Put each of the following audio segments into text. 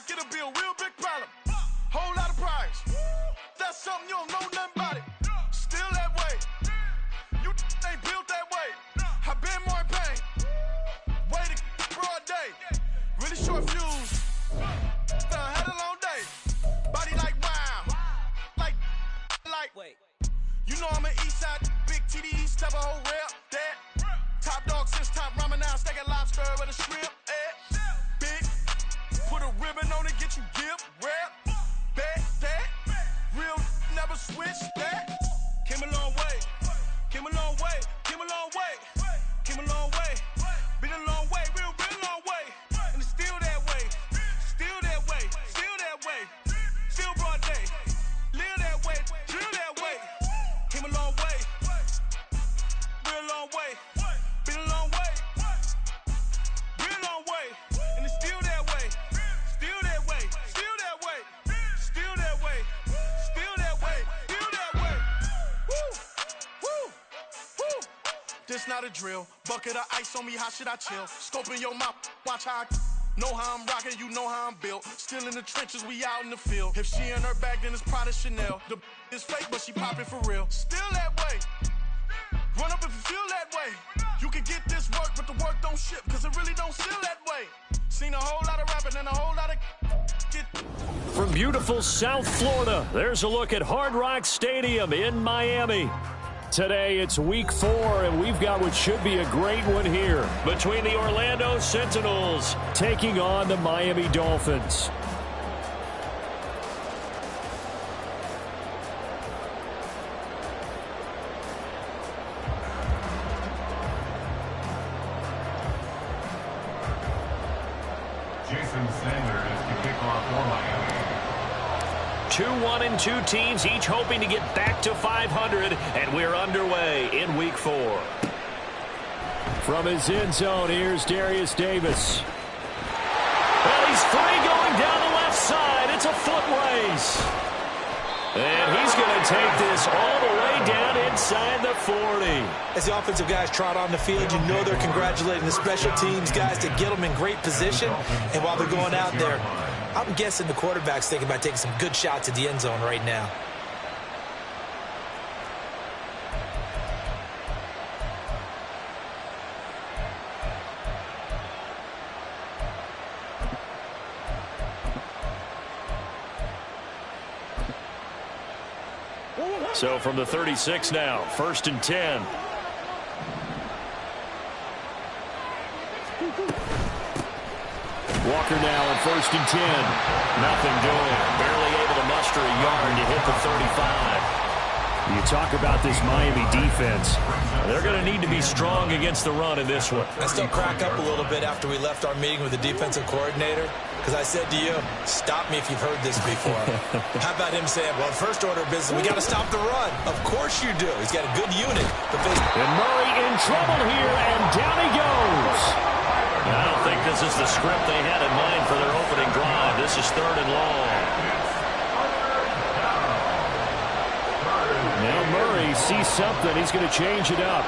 it'll be a real big problem. Whole lot of prize. That's something you don't know nothing about it. Still that way. You ain't built that way. I been more in pain. Way to broad day. Really short fuse. Had a long day. Body like wow. Like. Wait. You know I'm an east side big TDE step a whole rep. That. Top dog since top ramen now. Steak and lobster with a shrimp. Big. Put a ribbon on it, get you give. Rep. Bet that. Real never switch that. Came a long way. Came a long way. Came a long way. Came a long way. Been a long way. Real long way. And it's still that way. Still that way. Still that way. Still broad day. Live that way. Drill that way. Came a long way. Real long way. Been a long way. Real long way. And it's still that way. Still that way. Still that way. Still that way. Still that way. Still that way. Woo. Woo. Woo. This not a drill. Bucket of ice on me, how should I chill? Scoping your mouth, watch how I know how I'm rocking, you know how I'm built. Still in the trenches, we out in the field. If she in her bag, then it's Prada Chanel. The is fake, but she popping for real. Still that way. Run up if you feel that way. You can get this work, but the work don't ship, cause it really don't feel that way. Seen a whole lot of rapping and a whole lot of get. From beautiful South Florida, there's a look at Hard Rock Stadium in Miami. Today, it's week 4, and we've got what should be a great one here between the Orlando Sentinels taking on the Miami Dolphins. Jason Sanders to kick off for Miami. 2-1-2 teams, each hoping to get back to 500, and we're underway in week 4. From his end zone, here's Darius Davis. Well, he's free going down the left side. It's a foot race. And he's going to take this all the way down inside the 40. As the offensive guys trot on the field, you know they're congratulating the special teams guys to get them in great position. And while they're going out there, I'm guessing the quarterback's thinking about taking some good shots at the end zone right now. So from the 36 now, 1st and 10. Walker now on 1st and 10. Nothing doing. Barely able to muster a yard to hit the 35. You talk about this Miami defense. They're going to need to be strong against the run in this one. I still crack up a little bit after we left our meeting with the defensive coordinator, because I said to you, stop me if you've heard this before. How about him saying, well, first order of business, we got to stop the run. Of course you do. He's got a good unit. And Murray in trouble here, and down he goes. I don't think this is the script they had in mind for their opening drive. This is 3rd and long. Now Murray sees something. He's going to change it up.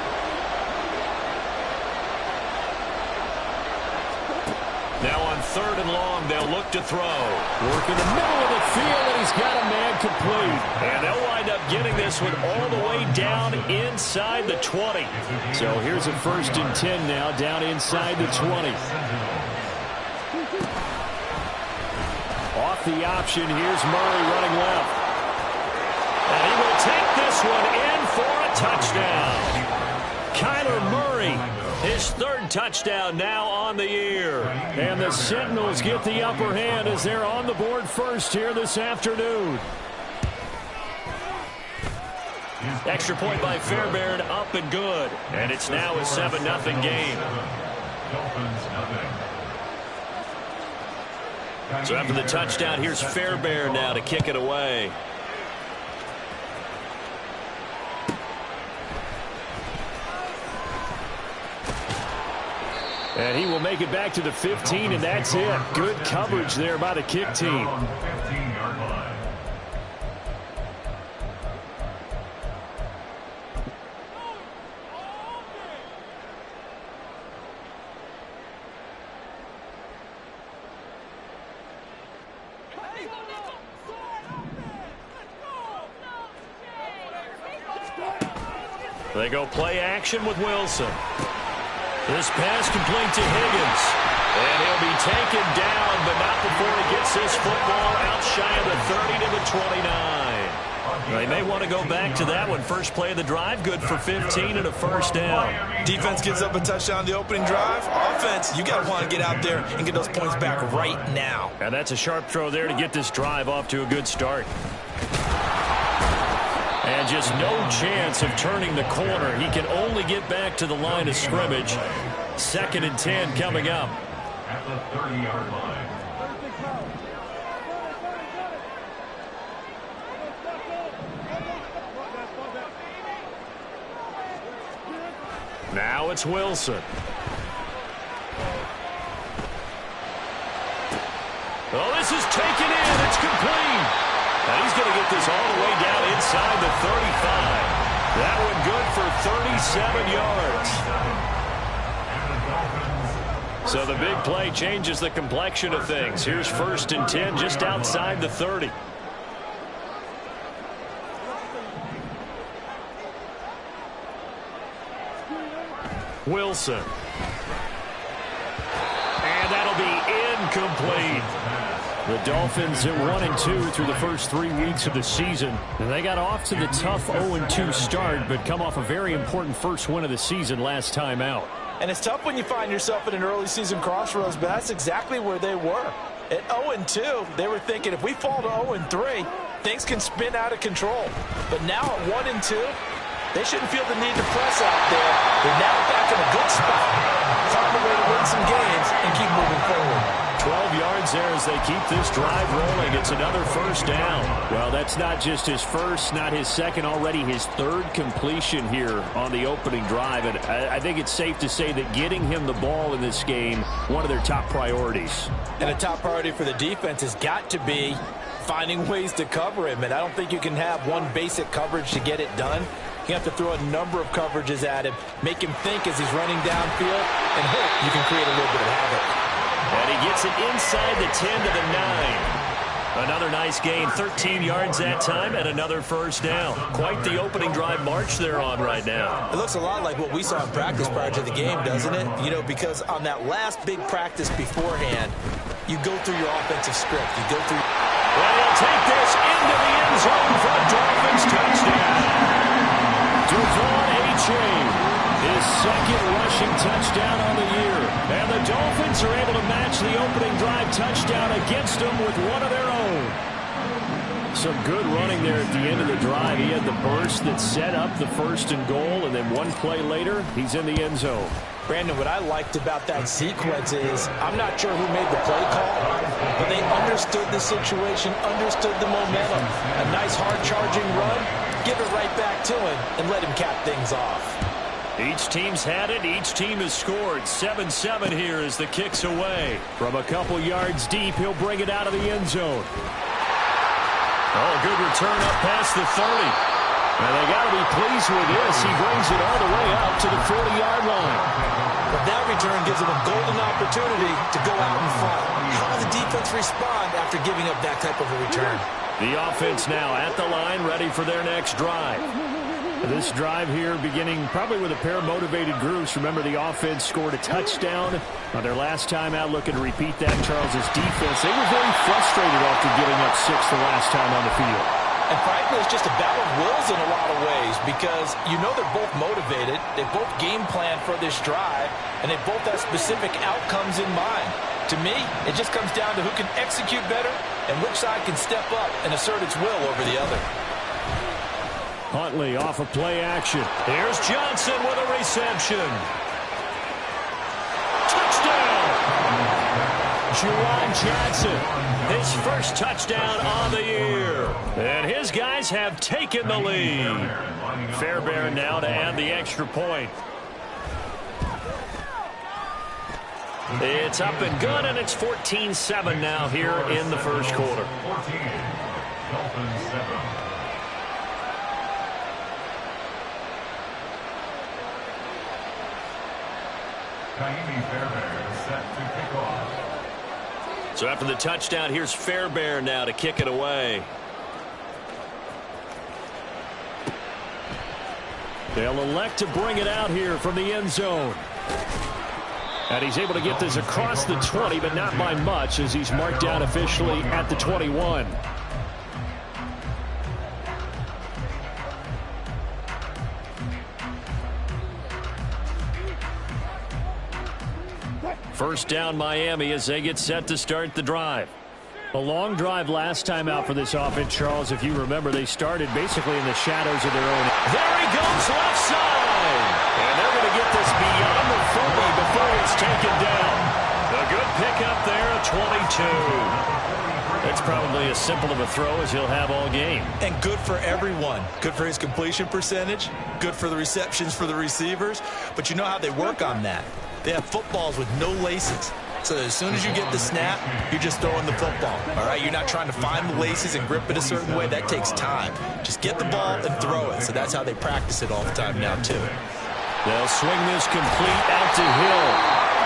Now on 3rd and long, they'll look to throw. Work in the middle of the field, and he's got a man complete. And they'll wind up getting this one all the way down inside the 20. So here's a 1st and 10 now, down inside the 20. Off the option, here's Murray running left. And he will take this one in for a touchdown. Kyler Murray, his 3rd touchdown now on the year. And the Sentinels get the upper hand as they're on the board first here this afternoon. Extra point by Fairbairn, up and good. And it's now a 7-0 game. So after the touchdown, here's Fairbairn now to kick it away. And he will make it back to the 15, and that's it. Good coverage there by the kick team. They go play action with Wilson. This pass complete to Higgins. And he'll be taken down, but not before he gets this football out shy of the 30 to the 29. They may want to go back to that one. First play of the drive, good for 15 and a first down. Defense gives up a touchdown the opening drive. Offense, you got to want to get out there and get those points back right now. And that's a sharp throw there to get this drive off to a good start. And just no chance of turning the corner. He can only get back to the line of scrimmage. 2nd and 10 coming up. At the 30-yard line. Now it's Wilson. Oh, this is taken in. It's complete. And he's going to get this all the way down inside the 35. That one good for 37 yards. So the big play changes the complexion of things. Here's 1st and 10 just outside the 30. Wilson. And that'll be incomplete. The Dolphins at 1-2 through the first 3 weeks of the season. And they got off to the tough 0-2 start, but come off a very important first win of the season last time out. And it's tough when you find yourself at an early season crossroads, but that's exactly where they were. At 0-2, they were thinking if we fall to 0-3, things can spin out of control. But now at 1-2, they shouldn't feel the need to press out there. They're now back in a good spot, find a way to win some games, and keep moving forward. 12 yards there as they keep this drive rolling. It's another first down. Well, that's not just his first, not his second, already his 3rd completion here on the opening drive. And I think it's safe to say that getting him the ball in this game, one of their top priorities. And a top priority for the defense has got to be finding ways to cover him. And I don't think you can have one basic coverage to get it done. You have to throw a number of coverages at him, make him think as he's running downfield, and hope you can create a little bit of havoc. And he gets it inside the 10 to the 9. Another nice gain, 13 yards that time, and another first down. Quite the opening drive march they're on right now. It looks a lot like what we saw in practice prior to the game, doesn't it? You know, because on that last big practice beforehand, you go through your offensive script. You go through... Well, he'll take this into the end zone for a Dolphins touchdown. Devon A-Chain, his 2nd rushing touchdown on the year. And the Dolphins are able to match the opening drive touchdown against them with one of their own. Some good running there at the end of the drive. He had the burst that set up the 1st and goal, and then one play later, he's in the end zone. Brandon, what I liked about that sequence is I'm not sure who made the play call, but they understood the situation, understood the momentum. A nice hard-charging run, give it right back to him, and let him cap things off. Each team's had it. Each team has scored. 7-7 here as the kick's away. From a couple yards deep, he'll bring it out of the end zone. Oh, good return up past the 30. And they got to be pleased with this. He brings it all the way up to the 40-yard line. But that return gives them a golden opportunity to go out in front. How will the defense respond after giving up that type of a return? The offense now at the line, ready for their next drive. This drive here beginning probably with a pair of motivated groups. Remember, the offense scored a touchdown on their last time out, looking to repeat that in Charles's defense. They were very frustrated after giving up 6 the last time on the field. And frankly, it's just a battle of wills in a lot of ways because you know they're both motivated. They both game plan for this drive, and they both have specific outcomes in mind. To me, it just comes down to who can execute better and which side can step up and assert its will over the other. Huntley off of play action. Here's Johnson with a reception. Touchdown! Juwan Johnson, his first touchdown on the year. And his guys have taken the lead. Fairbairn now to add the extra point. It's up and good, and it's 14-7 now here in the first quarter. 14, Dolphins 7. Fairbairn set to kick off. So after the touchdown, here's Fairbairn now to kick it away. They'll elect to bring it out here from the end zone. And he's able to get this across the 20, but not by much, as he's marked down officially at the 21. First down Miami as they get set to start the drive. A long drive last time out for this offense, Charles. If you remember, they started basically in the shadows of their own. There he goes, left side. And they're going to get this beyond the 30 before it's taken down. A good pickup there, a 22. That's probably as simple of a throw as he'll have all game. And good for everyone. Good for his completion percentage. Good for the receptions for the receivers. But you know how they work on that. They have footballs with no laces. So as soon as you get the snap, you're just throwing the football. All right, you're not trying to find the laces and grip it a certain way. That takes time. Just get the ball and throw it. So that's how they practice it all the time now, too. They'll swing this complete out to Hill.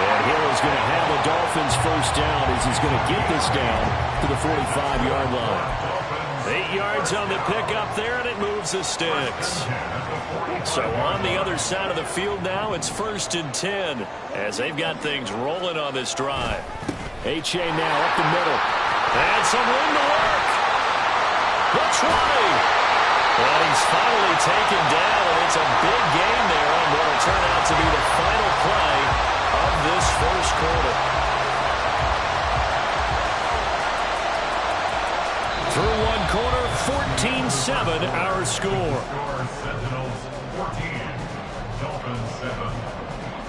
And Hill is going to have the Dolphins first down as he's going to get this down to the 45-yard line. 8 yards on the pickup there, and it moves the sticks. So on the other side of the field now, it's 1st and 10 as they've got things rolling on this drive. H.A. now up the middle. And some room to work. The try. Well, he's finally taken down, and it's a big gain there on what will turn out to be the final play of this first quarter. Through one quarter, 14-7 our score.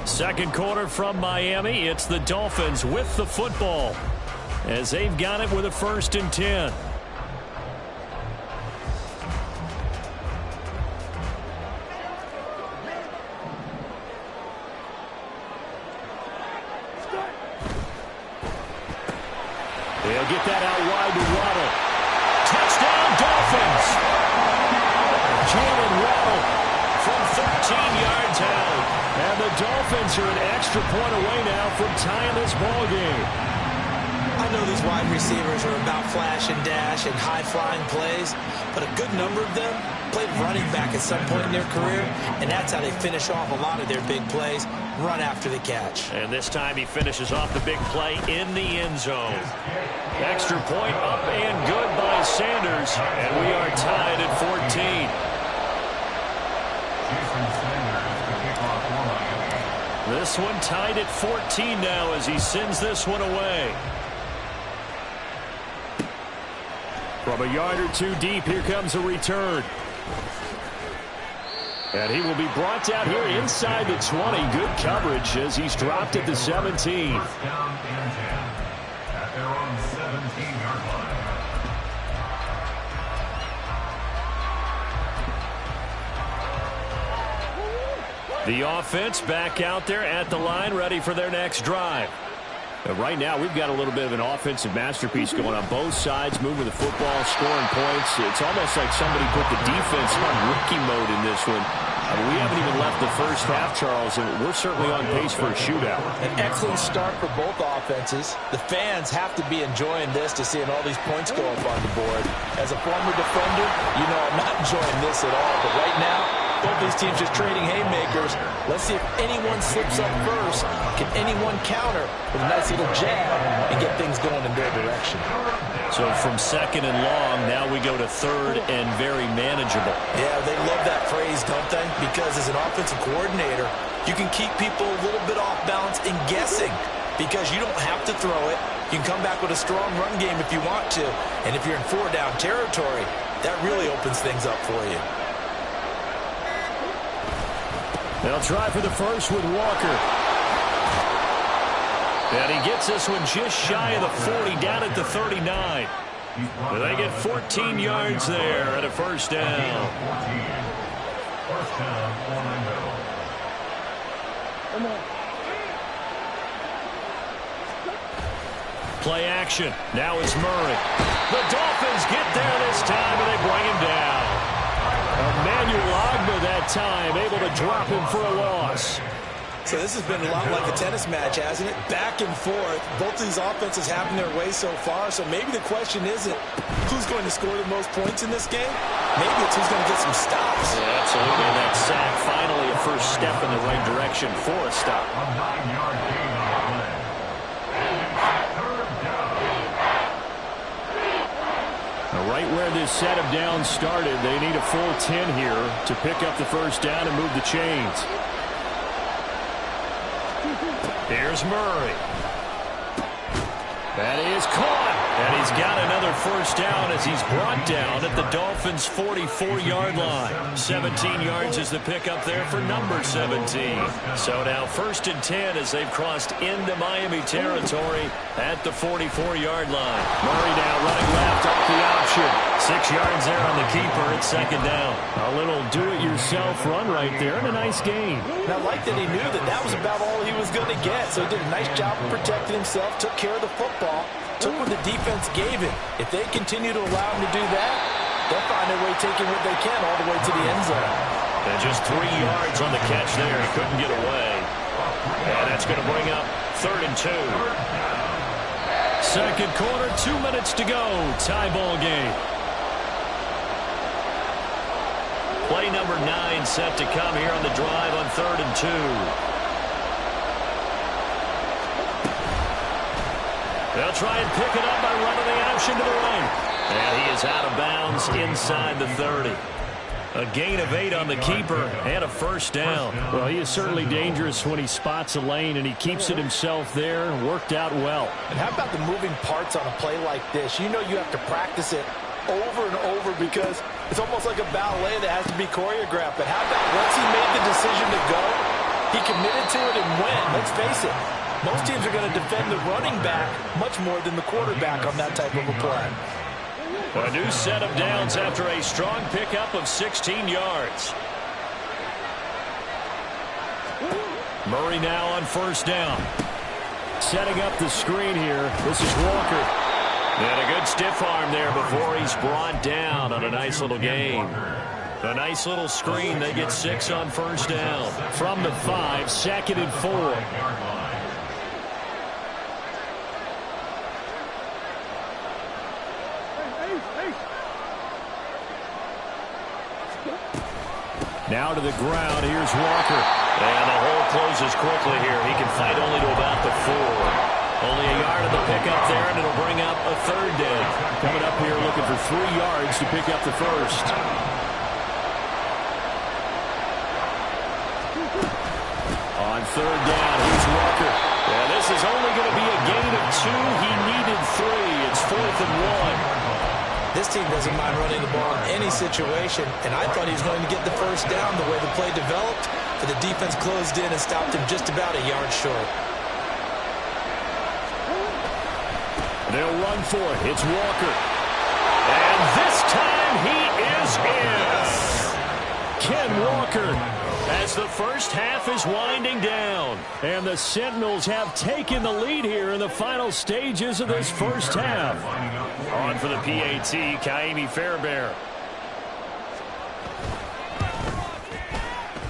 Second quarter from Miami. It's the Dolphins with the football as they've got it with a 1st and 10. They'll get that out wide to Waddle. Touchdown, Dolphins! Jalen Waddle from 13 yards out. And the Dolphins are an extra point away now from tying this ball game. I know these wide receivers are about flash and dash and high-flying plays, but a good number of them played running back at some point in their career, and that's how they finish off a lot of their big plays, run after the catch. And this time he finishes off the big play in the end zone. Extra point up and good by Sanders, and we are tied at 14. This one tied at 14 now as he sends this one away. From a yard or two deep, here comes a return. And he will be brought down here inside the 20. Good coverage as he's dropped at the 17. At their own 17-yard line. The offense back out there at the line, ready for their next drive. Right now, we've got a little bit of an offensive masterpiece going on both sides, moving the football, scoring points. It's almost like somebody put the defense on rookie mode in this one. I mean, we haven't even left the first half, Charles, and we're certainly on pace for a shootout. An excellent start for both offenses. The fans have to be enjoying this to seeing all these points go up on the board. As a former defender, you know I'm not enjoying this at all. But right now, both these teams just trading haymakers. Let's see if anyone slips up first. Can anyone counter with a nice little jab and get things going in their direction? So from 2nd and long, now we go to 3rd and very manageable. Yeah, they love that phrase, don't they? Because as an offensive coordinator, you can keep people a little bit off balance and guessing because you don't have to throw it. You can come back with a strong run game if you want to. And if you're in 4-down territory, that really opens things up for you. They'll try for the first with Walker. And he gets this one just shy of the 40, down at the 39. They get 14 yards there at a first down. First down, Orlando. Play action. Now it's Murray. The Dolphins get there this time, and they bring him down. Emmanuel Ogbah that time, able to drop him for a loss. So this has been a lot like a tennis match, hasn't it? Back and forth. Both of these offenses having their way so far. So maybe the question isn't who's going to score the most points in this game. Maybe it's who's going to get some stops. Yeah, absolutely. And that sack, finally a first step in the right direction for a stop. A 9-yard gain on the play. Third down. Now, right where this set of downs started, they need a full 10 here to pick up the first down and move the chains. Here's Murray. That is caught. And he's got another first down as he's brought down at the Dolphins' 44-yard line. 17 yards is the pickup there for number 17. So now 1st and 10 as they've crossed into Miami territory at the 44-yard line. Murray now running left off the option. 6 yards there on the keeper at 2nd down. A little do-it-yourself run right there and a nice gain. And I like that he knew that that was about all he was going to get. So he did a nice job of protecting himself, took care of the football, took what the defense gave him. If they continue to allow him to do that, they'll find their way taking what they can all the way to the end zone. And just 3 yards on the catch there. He couldn't get away. And that's going to bring up 3rd and 2. Second quarter, 2 minutes to go. Tie ball game. Play number 9 set to come here on the drive on 3rd and 2. They'll try and pick it up by running the option to the right. And he is out of bounds inside the 30. A gain of 8 on the keeper and a first down. Well, he is certainly dangerous when he spots a lane, and he keeps it himself there. Worked out well. And how about the moving parts on a play like this? You know you have to practice it over and over because it's almost like a ballet that has to be choreographed. But how about once he made the decision to go, he committed to it and went. Let's face it. Most teams are going to defend the running back much more than the quarterback on that type of a play. A new set of downs after a strong pickup of 16 yards. Murray now on first down. Setting up the screen here. This is Walker. And a good stiff arm there before he's brought down on a nice little gain. A nice little screen. They get 6 on first down. From the 5, 2nd and 4. Now to the ground. Here's Walker. And the hole closes quickly here. He can fight only to about the 4. Only a yard of the pickup there, and it'll bring up a 3rd down. Coming up here looking for 3 yards to pick up the first. On 3rd down, here's Walker. Yeah, this is only going to be a gain of 2. He needed 3. It's 4th and 1. This team doesn't mind running the ball in any situation, and I thought he was going to get the first down the way the play developed, but the defense closed in and stopped him just about a yard short. They'll run for it. It's Walker. And this time he is in. Ken Walker as the first half is winding down. And the Sentinels have taken the lead here in the final stages of this first half. On for the PAT, Kaimi Fairbairn.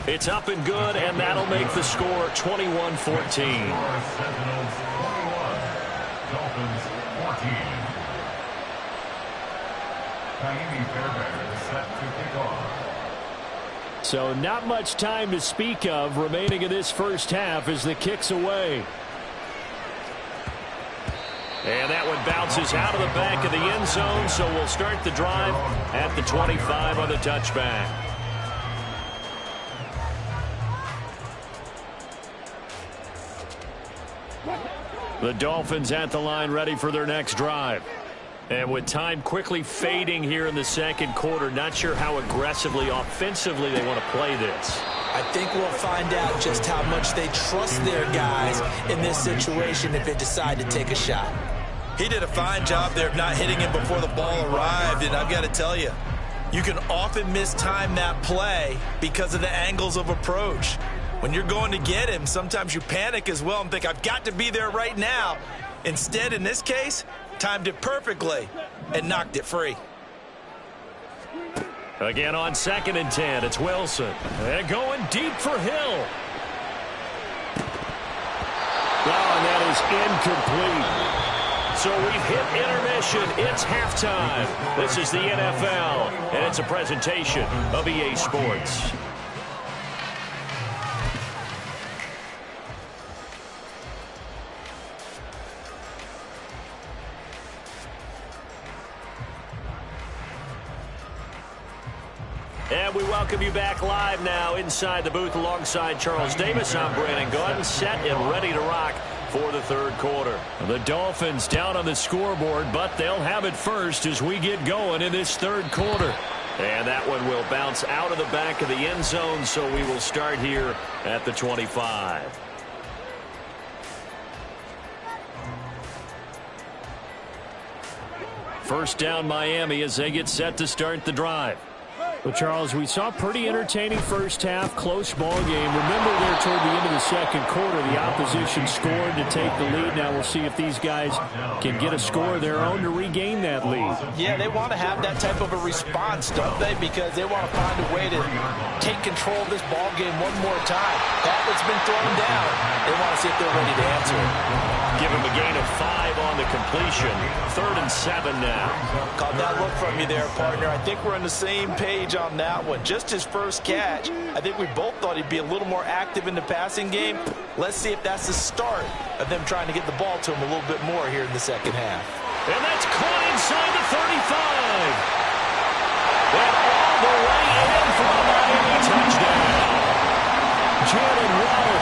It's up and good, and that'll make the score 21-14. Dolphins 14. Kaimi Fairbairn is set to kick off. So not much time to speak of remaining in this first half as the kick's away. And that one bounces out of the back of the end zone, so we'll start the drive at the 25 on the touchback. The Dolphins at the line ready for their next drive. And with time quickly fading here in the second quarter, not sure how aggressively, offensively they want to play this. I think we'll find out just how much they trust their guys in this situation if they decide to take a shot. He did a fine job there of not hitting him before the ball arrived, and I've got to tell you, you can often mistime that play because of the angles of approach. When you're going to get him, sometimes you panic as well and think, I've got to be there right now. Instead, in this case, timed it perfectly and knocked it free. Again on 2nd and 10, it's Wilson. They're going deep for Hill. and that is incomplete. So we've hit intermission. It's halftime. This is the NFL, and it's a presentation of EA Sports. And we welcome you back live now inside the booth alongside Charles Davis. I'm Brandon Gunn, set and ready to rock for the third quarter. The Dolphins down on the scoreboard, but they'll have it first as we get going in this third quarter. And that one will bounce out of the back of the end zone, so we will start here at the 25. First down Miami as they get set to start the drive. Well, Charles, we saw a pretty entertaining first half, close ball game. Remember there toward the end of the second quarter, the opposition scored to take the lead. Now we'll see if these guys can get a score of their own to regain that lead. Yeah, they want to have that type of a response, don't they? Because they want to find a way to take control of this ball game one more time. That's been thrown down. They want to see if they're ready to answer it. Give him a gain of 5 on the completion. 3rd and 7 now. Caught that look from you there, partner. I think we're on the same page on that one. Just his first catch. I think we both thought he'd be a little more active in the passing game. Let's see if that's the start of them trying to get the ball to him a little bit more here in the second half. And that's caught inside the 35. And all the way in for a Miami touchdown. Jalen Waddle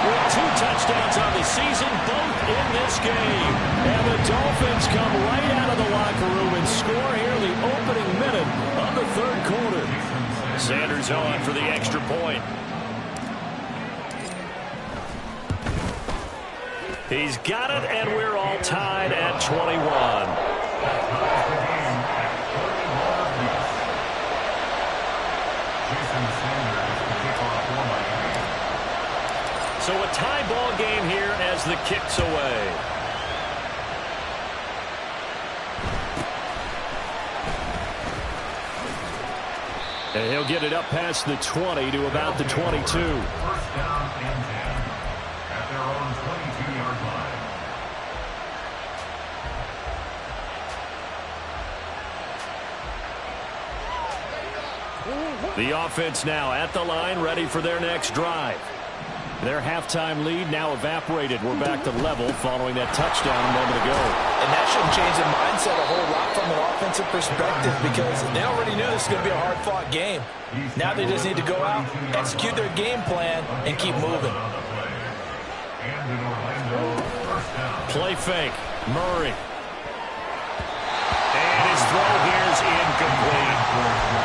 with 2 touchdowns on the season, both in this game. And the Dolphins come right out of the locker room and score here in the opening minute of the third quarter. Sanders on for the extra point. He's got it, and we're all tied at 21. So a tie ball game here as the kick's away. And he'll get it up past the 20 to about the 22. First down and 10 at their own 22-yard line. The offense now at the line, ready for their next drive. Their halftime lead now evaporated. We're back to level following that touchdown a moment ago. And that shouldn't change the mindset a whole lot from an offensive perspective because they already knew this was going to be a hard-fought game. Now they just need to go out, execute their game plan, and keep moving. Play fake. Murray. And his throw here is incomplete.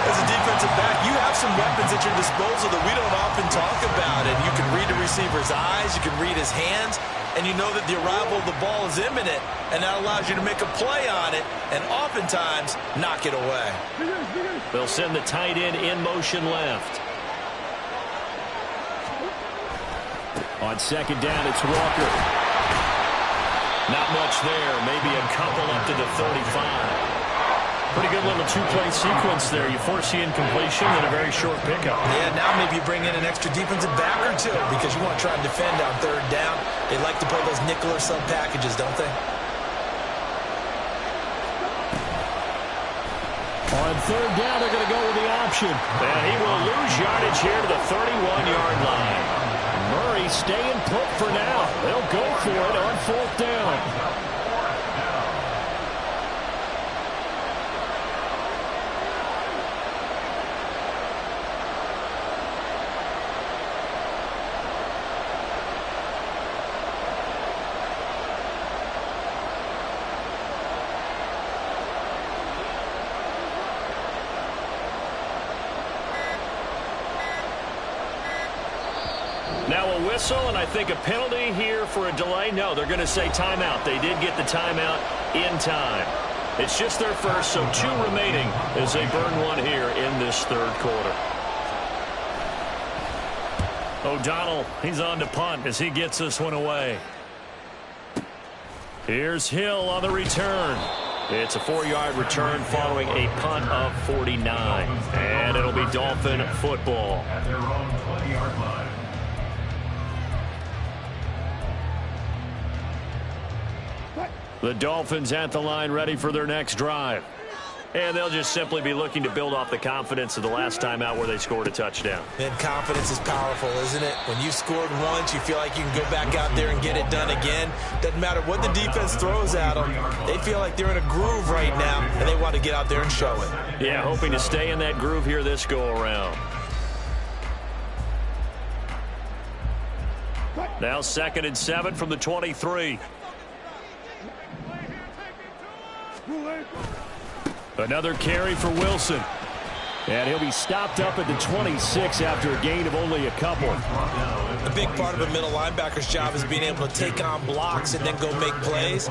As a defensive back, you have some weapons at your disposal that we don't often talk about. And you can read the receiver's eyes, you can read his hands, and you know that the arrival of the ball is imminent, and that allows you to make a play on it and oftentimes knock it away. They'll send the tight end in motion left. On second down, it's Walker. Not much there. Maybe a couple up to the 35. Pretty good little two-play sequence there. You force the incompletion and a very short pickup. Yeah, now maybe you bring in an extra defensive back or two because you want to try and defend on third down. They like to play those nickel or sub packages, don't they? On third down, they're going to go with the option. And he will lose yardage here to the 31-yard line. Murray staying put for now. They'll go for it on 4th down. Now a whistle, and I think a penalty here for a delay. No, they're going to say timeout. They did get the timeout in time. It's just their first, so 2 remaining as they burn one here in this third quarter. O'Donnell, he's on to punt as he gets this one away. Here's Hill on the return. It's a 4-yard return following a punt of 49. And it'll be Dolphin football. At their own 20-yard line. The Dolphins at the line ready for their next drive. And they'll just simply be looking to build off the confidence of the last time out where they scored a touchdown. And confidence is powerful, isn't it? When you scored once, you feel like you can go back out there and get it done again. Doesn't matter what the defense throws at them. They feel like they're in a groove right now, and they want to get out there and show it. Yeah, hoping to stay in that groove here this go-around. Now 2nd and 7 from the 23. Another carry for Wilson. And he'll be stopped up at the 26 after a gain of only a couple. A big part of a middle linebacker's job is being able to take on blocks and then go make plays.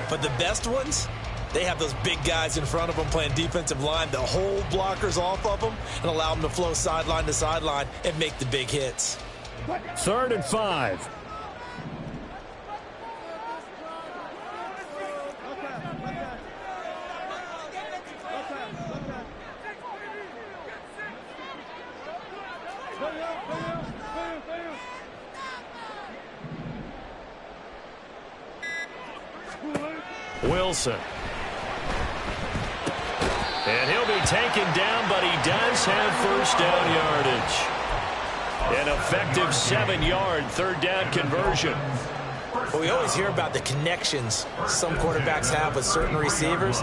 But the best ones, they have those big guys in front of them playing defensive line that hold blockers off of them and allow them to flow sideline to sideline and make the big hits. 3rd and 5. Wilson. And he'll be taken down, but he does have first down yardage. An effective 7-yard third down conversion. Well, we always hear about the connections some quarterbacks have with certain receivers.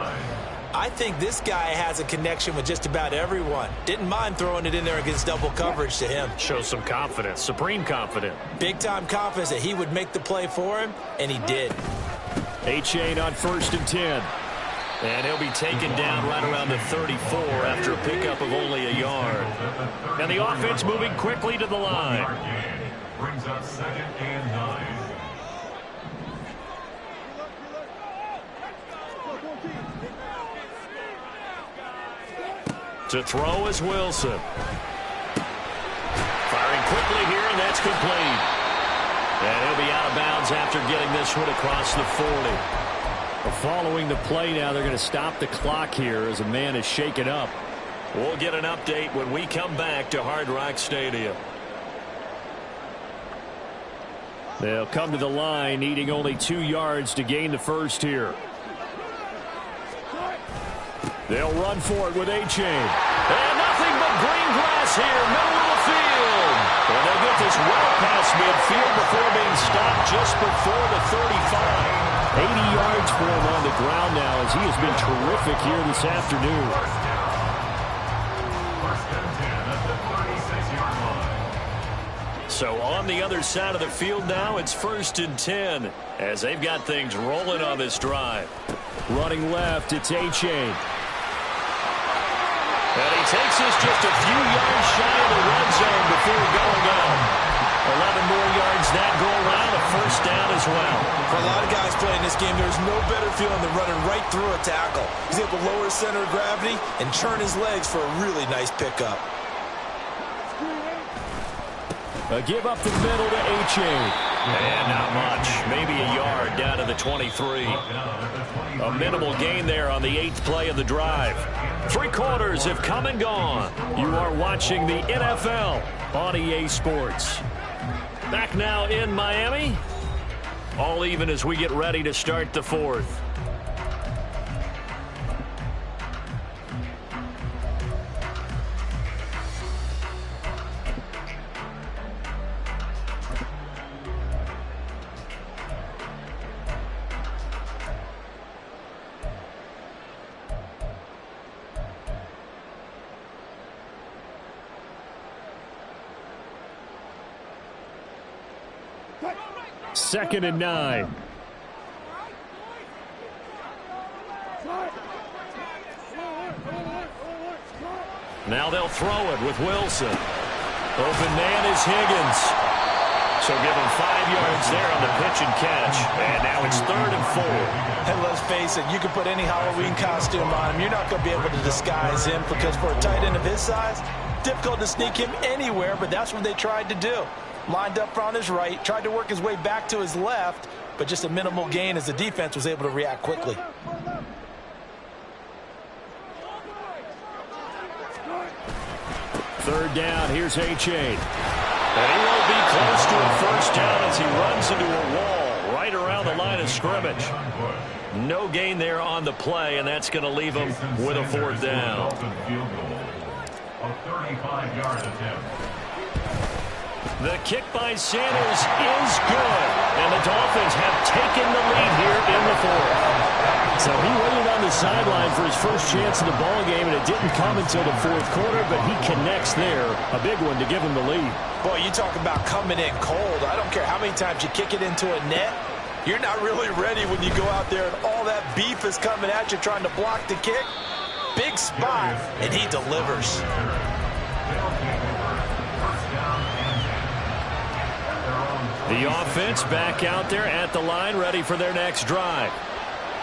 I think this guy has a connection with just about everyone. Didn't mind throwing it in there against double coverage to him. Shows some confidence, supreme confidence. Big-time confidence that he would make the play for him, and he did. A-Chain on 1st and 10. And he'll be taken down right around the 34 after a pickup of only a yard. And the offense moving quickly to the line. Brings up 2nd and 9. To throw is Wilson. Firing quickly here, and that's complete. And he'll be out of bounds after getting this one across the 40. Following the play now, they're going to stop the clock here as a man is shaken up. We'll get an update when we come back to Hard Rock Stadium. They'll come to the line, needing only 2 yards to gain the first here. They'll run for it with A-Chain. And nothing but green grass here, middle of the field. And they'll get this well past midfield before being stopped just before the 35. 80 yards for him on the ground now as he has been terrific here this afternoon. First and 10 at the 36-yard line. So on the other side of the field now, it's 1st and 10 as they've got things rolling on this drive. Running left, it's A-Chain. And he takes this just a few yards shy of the red zone before going out. 11 more yards that go around, a first down as well. For a lot of guys playing this game, there's no better feeling than running right through a tackle. He's able to lower his center of gravity and turn his legs for a really nice pickup. A give up the middle to A-Chain. And not much. Maybe a yard down to the 23. A minimal gain there on the 8th play of the drive. 3 quarters have come and gone. You are watching the NFL on EA Sports. Back now in Miami. All even as we get ready to start the 4th. Second and 9. Now they'll throw it with Wilson. Open man is Higgins. So give him 5 yards there on the pitch and catch. And now it's 3rd and 4. And let's face it, you can put any Halloween costume on him. You're not going to be able to disguise him because for a tight end of his size, difficult to sneak him anywhere, but that's what they tried to do. Lined up on his right, tried to work his way back to his left, but just a minimal gain as the defense was able to react quickly. Third down, here's A-Chain. And he won't be close to a first down as he runs into a wall right around the line of scrimmage. No gain there on the play, and that's going to leave them with a fourth down. Field goal. A 35-yard attempt. The kick by Sanders is good, and the Dolphins have taken the lead here in the fourth. So he waited on the sideline for his first chance in the ball game, and it didn't come until the fourth quarter, but he connects there. A big one to give him the lead. Boy, you talk about coming in cold. I don't care how many times you kick it into a net. You're not really ready when you go out there and all that beef is coming at you trying to block the kick. Big spot, and he delivers. The offense back out there at the line, ready for their next drive.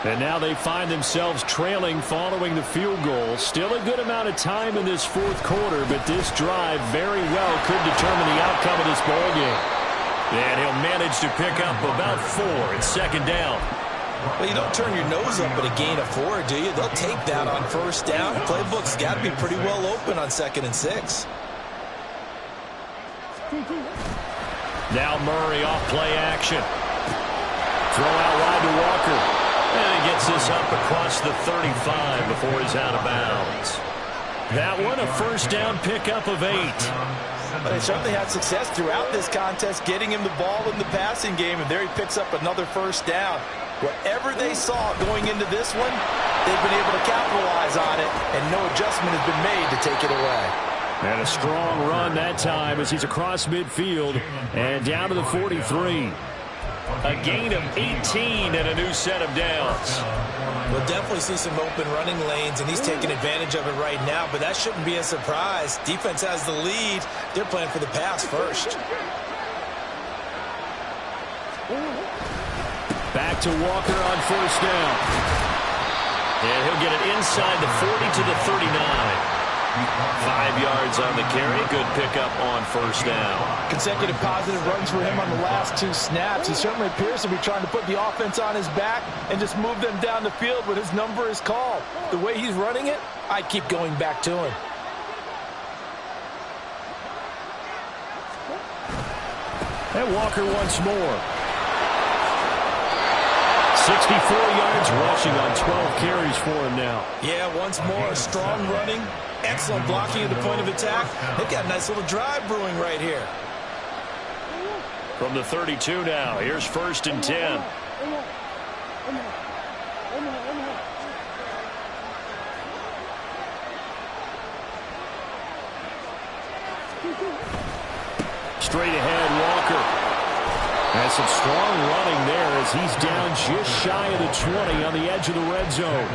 And now they find themselves trailing following the field goal. Still a good amount of time in this fourth quarter, but this drive very well could determine the outcome of this ball game. And he'll manage to pick up about 4. It's second down. Well, you don't turn your nose up at a gain of 4, do you? They'll take that on first down. The playbook's got to be pretty well open on 2nd and 6. Now Murray off play action. Throw out wide to Walker. And he gets this up across the 35 before he's out of bounds. That one, a first down pickup of 8. But they certainly had success throughout this contest getting him the ball in the passing game, and there he picks up another first down. Whatever they saw going into this one, they've been able to capitalize on it, and no adjustment has been made to take it away. And a strong run that time as he's across midfield and down to the 43. A gain of 18 and a new set of downs. We'll definitely see some open running lanes, and he's taking advantage of it right now, but that shouldn't be a surprise. Defense has the lead. They're playing for the pass first. Back to Walker on first down. And he'll get it inside the 40 to the 39. 5 yards on the carry. Good pickup on first down. Consecutive positive runs for him on the last 2 snaps. He certainly appears to be trying to put the offense on his back and just move them down the field when his number is called. The way he's running it, I keep going back to him. And Walker once more. 64 yards rushing on 12 carries for him now. Yeah, once more, strong running, excellent blocking at the point of attack. They've got a nice little drive brewing right here. From the 32 now, here's 1st and 10. Straight ahead, Walker. And some strong running there as he's down just shy of the 20 on the edge of the red zone.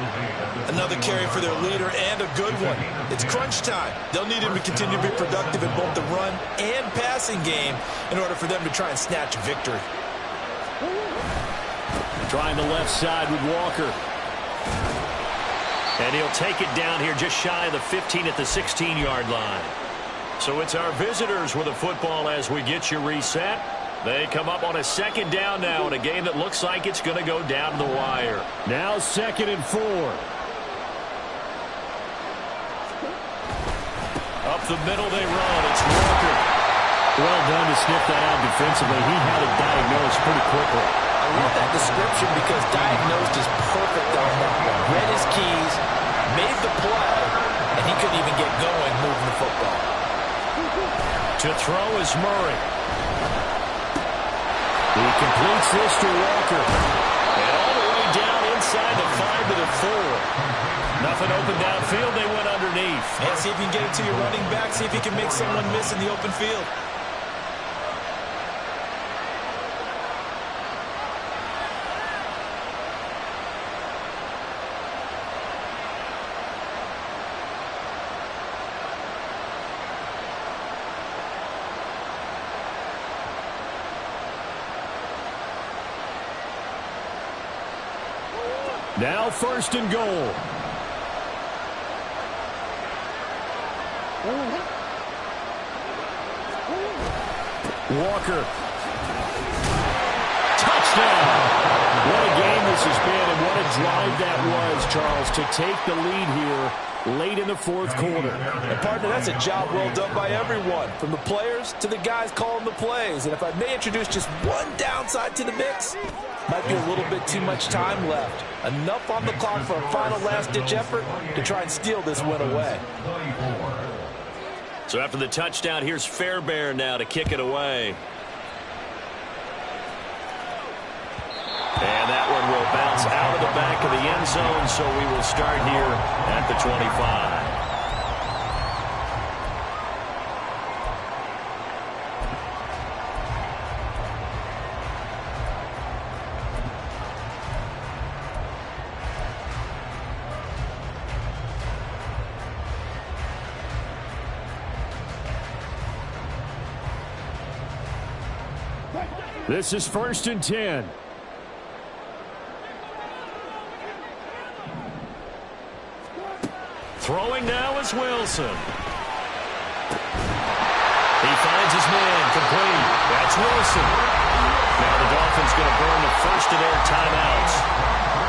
Another carry for their leader and a good one. It's crunch time. They'll need him to continue to be productive in both the run and passing game in order for them to try and snatch a victory. Trying the left side with Walker. And he'll take it down here just shy of the 15 at the 16-yard line. So it's our visitors with a football as we get you reset. They come up on a second down now in a game that looks like it's going to go down to the wire. Now 2nd and 4. Up the middle they run. It's Walker. Well done to sniff that out defensively. He had it diagnosed pretty quickly. I love that description because diagnosed is perfect on that one. Read his keys, made the play, and he couldn't even get going moving the football. To throw is Murray. He completes this to Walker. And all the way down inside the 5 to the 4. Nothing open downfield. They went underneath. Yeah, see if you can get it to your running back. See if you can make someone miss in the open field. Now 1st and goal. Walker. Touchdown. What a game this has been, and what a drive that was, Charles, to take the lead here late in the fourth quarter. And partner, that's a job well done by everyone, from the players to the guys calling the plays. And if I may introduce just one downside to the mix, might be a little bit too much time left. Enough on the clock for a final last-ditch effort to try and steal this win away. So after the touchdown, here's Fairbairn now to kick it away. And that one will bounce out of the back of the end zone, so we will start here at the 25. This is 1st and 10. Throwing now is Wilson. He finds his man, complete. That's Wilson. Now the Dolphins going to burn the first of their timeouts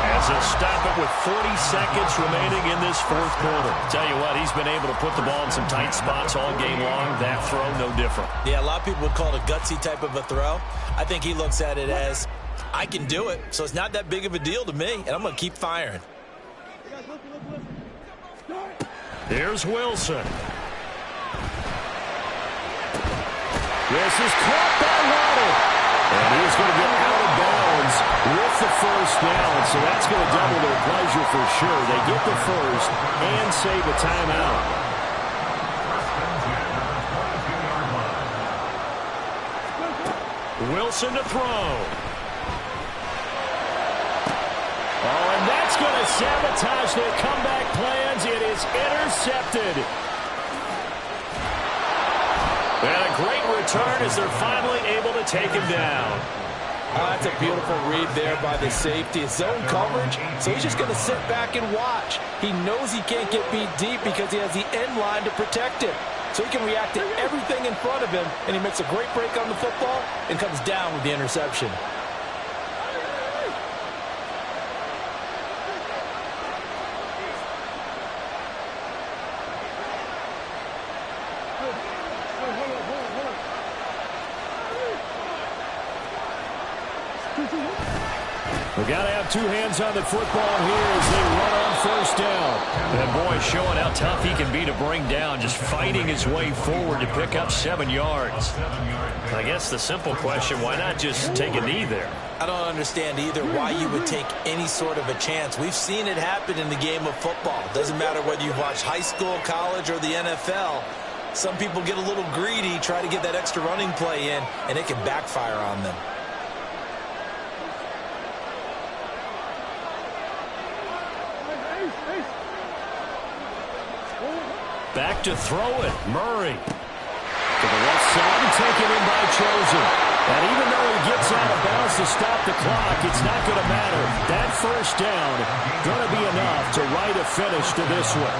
as they'll stop it with 40 seconds remaining in this fourth quarter. Tell you what, he's been able to put the ball in some tight spots all game long. That throw, no different. Yeah, a lot of people would call it a gutsy type of a throw. I think he looks at it as, I can do it, so it's not that big of a deal to me, and I'm going to keep firing. Here's Wilson. This is caught by Waddle. And he's going to get out of bounds with the first down. So that's going to double their pleasure for sure. They get the first and save a timeout. Wilson to throw. Oh, and that's going to sabotage their comeback plans. It is intercepted. And a great return as they're finally able to take him down. That's a beautiful read there by the safety. It's zone coverage, so he's just going to sit back and watch. He knows he can't get beat deep because he has the end line to protect him. So he can react to everything in front of him, and he makes a great break on the football and comes down with the interception. We've got to have two hands on the football here as they run on first down. And boy, showing how tough he can be to bring down, just fighting his way forward to pick up 7 yards. I guess the simple question, why not just take a knee there? I don't understand either why you would take any sort of a chance. We've seen it happen in the game of football. Doesn't matter whether you've watched high school, college, or the NFL. Some people get a little greedy, try to get that extra running play in, and it can backfire on them. Back to throw it. Murray. To the left side, taken in by Chosen. And even though he gets out of bounds to stop the clock, it's not going to matter. That first down going to be enough to write a finish to this one.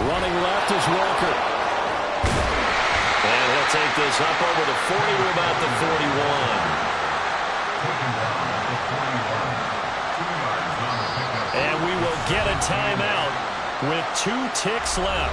Running left is Walker. And he'll take this up over the 40 to about the 41. And we will get a timeout with 2 ticks left.